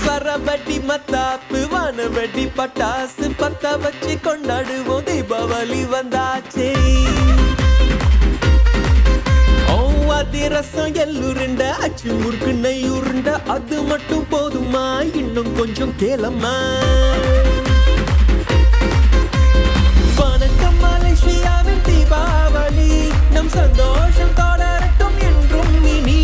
சரவெடி மத்தாப்பு வானவெடி பட்டாசு பத்த வச்சு கொண்டாடுவோம் தீபாவளி வந்தாச்சே அதிரசம் எள்ளுருண்ட அச்சு முறுக்கு நெய் உருண்ட அது மட்டும் போதுமா இன்னும் கொஞ்சம் கேளம்மா வணக்கம் மலேசியாவின் தீபாவளி நம் சந்தோஷம் தொடரட்டும் என்றும் இனி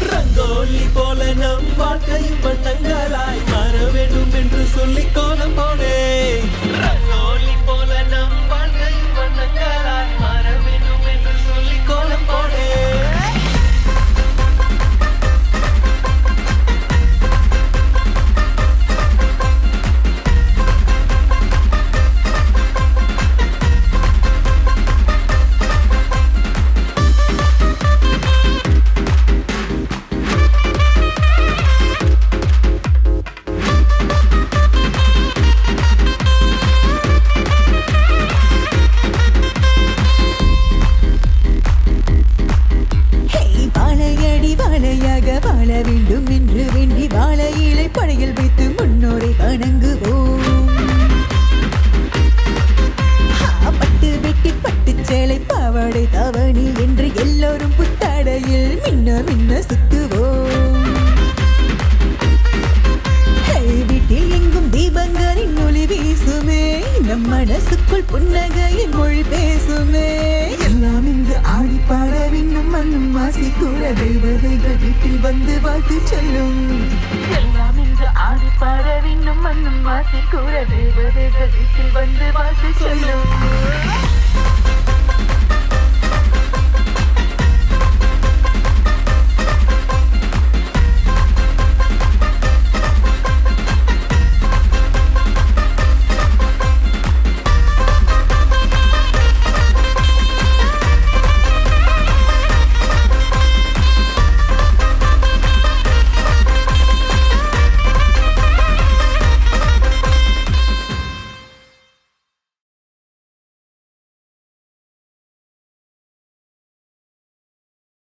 ரங்கோலி போல நம் வாழ்க்கையும் வண்ணங்களாய் மாற வேண்டும் என்று சொல்லி கோலம் போடே ரங்கோலி போல நம் வாழ்க்கையும் வண்ணங்களாய் மாற வேண்டும் என்று சொல்லி கோலம் போடே வாழ வேண்டும் என்று வேண்டி வாழ இலை படையில் வைத்து முன்னோரை வணங்குவோம் பட்டு வெட்டி பட்டு சேலை பாவாடை தாவணி என்று எல்லோரும் புத்தாடையில் மின்ன மின்ன சுத்துவோம் வீட்டில் எங்கும் தீபங்களின் ஒளி வீசுமே நம் மனசுக்குள் புன்னகையின் மொழி பேசுமே எல்லாம் இங்கு ஆடி பாட விண்ணும் மண்ணும் வாசி கூட தேவதைகள் வீட்டில் வந்து வாழ்த்து சொல்லும் எல்லாம் இங்கு ஆடி பாட விண்ணும் மண்ணும் வாசி கூட தேவதைகள் வீட்டில் வந்து வாழ்த்து சொல்லும்